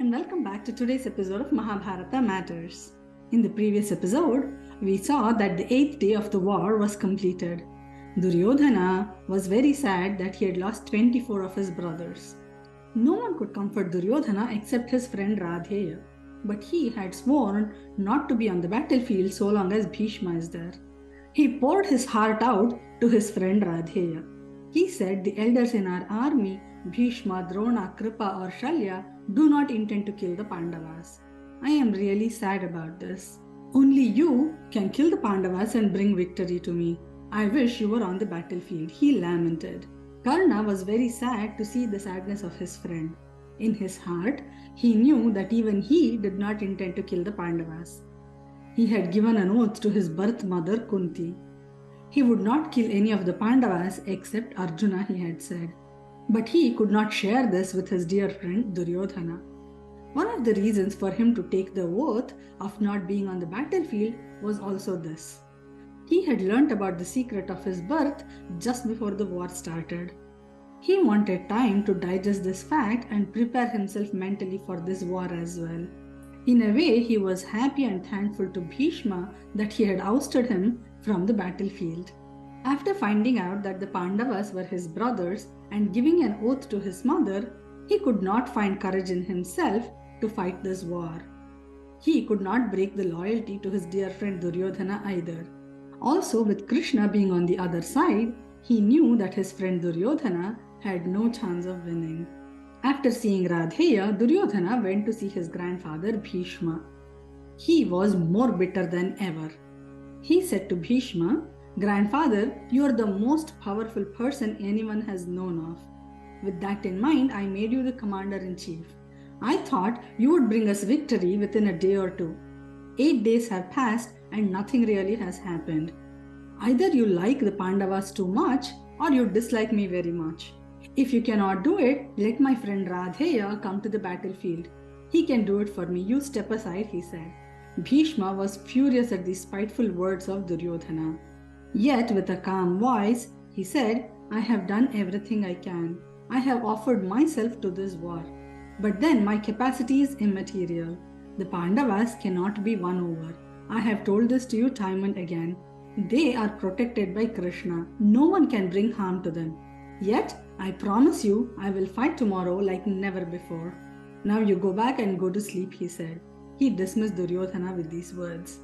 and welcome back to today's episode of Mahabharata Matters. In the previous episode, we saw that the 8th day of the war was completed. Duryodhana was very sad that he had lost 24 of his brothers. No one could comfort Duryodhana except his friend Radheya, but he had sworn not to be on the battlefield so long as Bhīṣma is there. He poured his heart out to his friend Radheya. He said, "The elders in our army, Bhīṣma, Drona, Kripa or Shalya, do not intend to kill the Pandavas. I am really sad about this. Only you can kill the Pandavas and bring victory to me. I wish you were on the battlefield," he lamented. Karna was very sad to see the sadness of his friend. In his heart, he knew that even he did not intend to kill the Pandavas. He had given an oath to his birth mother Kunti. He would not kill any of the Pandavas except Arjuna, he had said. But he could not share this with his dear friend Duryodhana. One of the reasons for him to take the oath of not being on the battlefield was also this. He had learnt about the secret of his birth just before the war started. He wanted time to digest this fact and prepare himself mentally for this war as well. In a way, he was happy and thankful to Bhīṣma that he had ousted him from the battlefield. After finding out that the Pandavas were his brothers and giving an oath to his mother, he could not find courage in himself to fight this war. He could not break the loyalty to his dear friend Duryodhana either. Also, with Krishna being on the other side, he knew that his friend Duryodhana had no chance of winning. After seeing Radheya, Duryodhana went to see his grandfather Bhīṣma. He was more bitter than ever. He said to Bhīṣma, "Grandfather, you are the most powerful person anyone has known of. With that in mind, I made you the commander-in-chief. I thought you would bring us victory within a day or two. 8 days have passed and nothing really has happened. Either you like the Pandavas too much or you dislike me very much. If you cannot do it, let my friend Radheya come to the battlefield. He can do it for me. You step aside," he said. Bhīṣma was furious at the spiteful words of Duryodhana. Yet, with a calm voice, he said, "I have done everything I can. I have offered myself to this war. But then my capacity is immaterial. The Pandavas cannot be won over. I have told this to you time and again. They are protected by Krishna. No one can bring harm to them. Yet, I promise you, I will fight tomorrow like never before. Now you go back and go to sleep," he said. He dismissed Duryodhana with these words.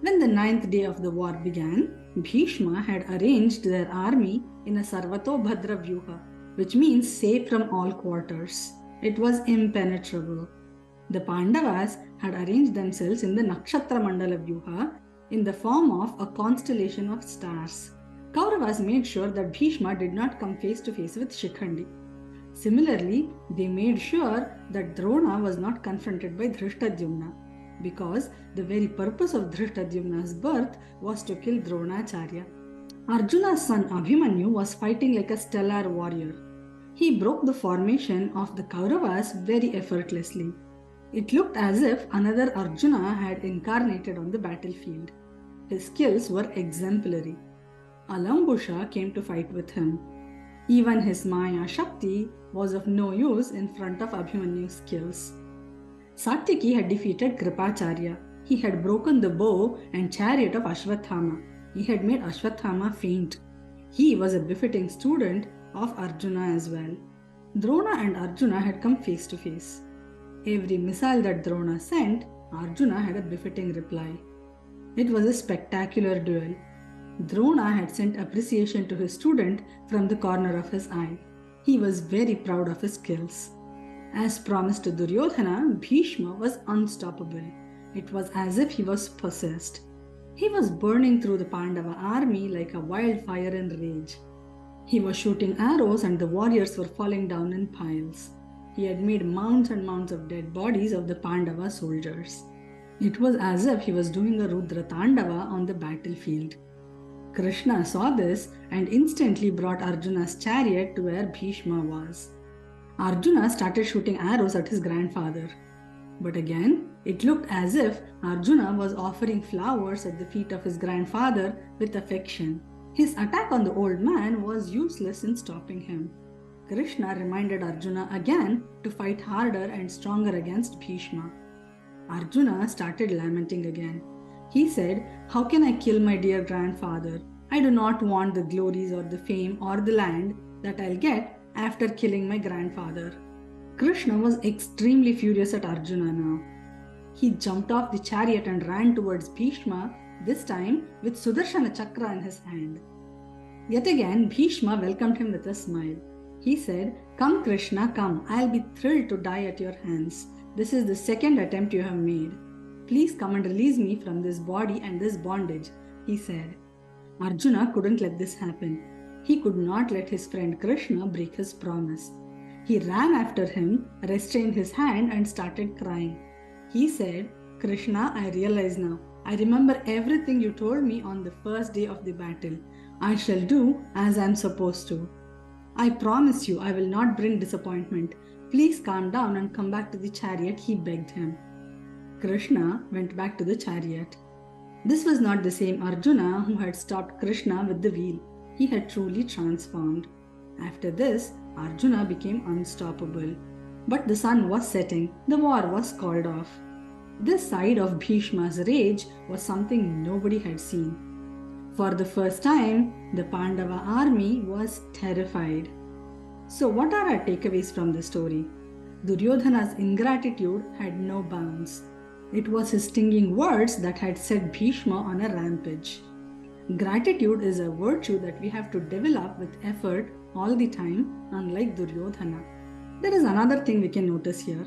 When the 9th day of the war began, Bhīṣma had arranged their army in a Sarvato Bhadra Vyuha, which means safe from all quarters. It was impenetrable. The Pandavas had arranged themselves in the Nakshatra Mandala Vyuha in the form of a constellation of stars. Kauravas made sure that Bhīṣma did not come face to face with Shikhandi. Similarly, they made sure that Drona was not confronted by Dhrishtadyumna, because the very purpose of Dhrishtadyumna's birth was to kill Dronacharya. Arjuna's son Abhimanyu was fighting like a stellar warrior. He broke the formation of the Kauravas very effortlessly. It looked as if another Arjuna had incarnated on the battlefield. His skills were exemplary. Alambusha came to fight with him. Even his Maya Shakti was of no use in front of Abhimanyu's skills. Satyaki had defeated Kripacharya. He had broken the bow and chariot of Ashwathama. He had made Ashwathama faint. He was a befitting student of Arjuna as well. Drona and Arjuna had come face to face. Every missile that Drona sent, Arjuna had a befitting reply. It was a spectacular duel. Drona had sent appreciation to his student from the corner of his eye. He was very proud of his skills. As promised to Duryodhana, Bhīṣma was unstoppable. It was as if he was possessed. He was burning through the Pandava army like a wildfire in rage. He was shooting arrows and the warriors were falling down in piles. He had made mounds and mounds of dead bodies of the Pandava soldiers. It was as if he was doing a Rudra Tandava on the battlefield. Krishna saw this and instantly brought Arjuna's chariot to where Bhīṣma was. Arjuna started shooting arrows at his grandfather. But again, it looked as if Arjuna was offering flowers at the feet of his grandfather with affection. His attack on the old man was useless in stopping him. Krishna reminded Arjuna again to fight harder and stronger against Bhīṣma. Arjuna started lamenting again. He said, "How can I kill my dear grandfather? I do not want the glories or the fame or the land that I'll get after killing my grandfather." Krishna was extremely furious at Arjuna now. He jumped off the chariot and ran towards Bhīṣma, this time with Sudarshana Chakra in his hand. Yet again, Bhīṣma welcomed him with a smile. He said, "Come Krishna, come, I'll be thrilled to die at your hands. This is the second attempt you have made. Please come and release me from this body and this bondage," he said. Arjuna couldn't let this happen. He could not let his friend Krishna break his promise. He ran after him, restrained his hand and started crying. He said, "Krishna, I realize now. I remember everything you told me on the first day of the battle. I shall do as I am supposed to. I promise you I will not bring disappointment. Please calm down and come back to the chariot," he begged him. Krishna went back to the chariot. This was not the same Arjuna who had stopped Krishna with the wheel. He had truly transformed. After this, Arjuna became unstoppable. But the sun was setting. The war was called off. This side of Bhīṣma's rage was something nobody had seen. For the first time, the Pandava army was terrified. So what are our takeaways from the story? Duryodhana's ingratitude had no bounds. It was his stinging words that had set Bhīṣma on a rampage. Gratitude is a virtue that we have to develop with effort all the time, unlike Duryodhana. There is another thing we can notice here.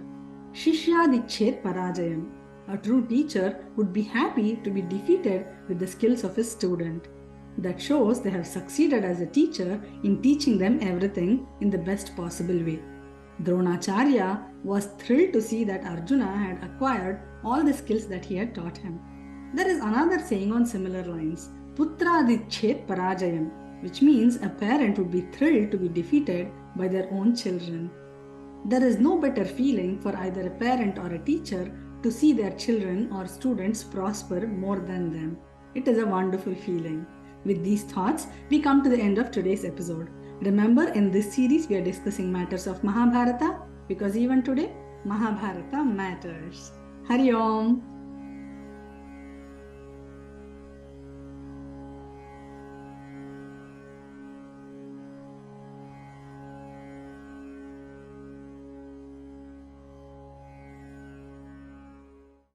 Shishyadichet parajayam. A true teacher would be happy to be defeated with the skills of his student. That shows they have succeeded as a teacher in teaching them everything in the best possible way. Dronacharya was thrilled to see that Arjuna had acquired all the skills that he had taught him. There is another saying on similar lines, Putradichet parajayam, which means a parent would be thrilled to be defeated by their own children. There is no better feeling for either a parent or a teacher to see their children or students prosper more than them. It is a wonderful feeling. With these thoughts, we come to the end of today's episode. Remember, in this series, we are discussing matters of Mahabharata because even today, Mahabharata matters. Hari Om.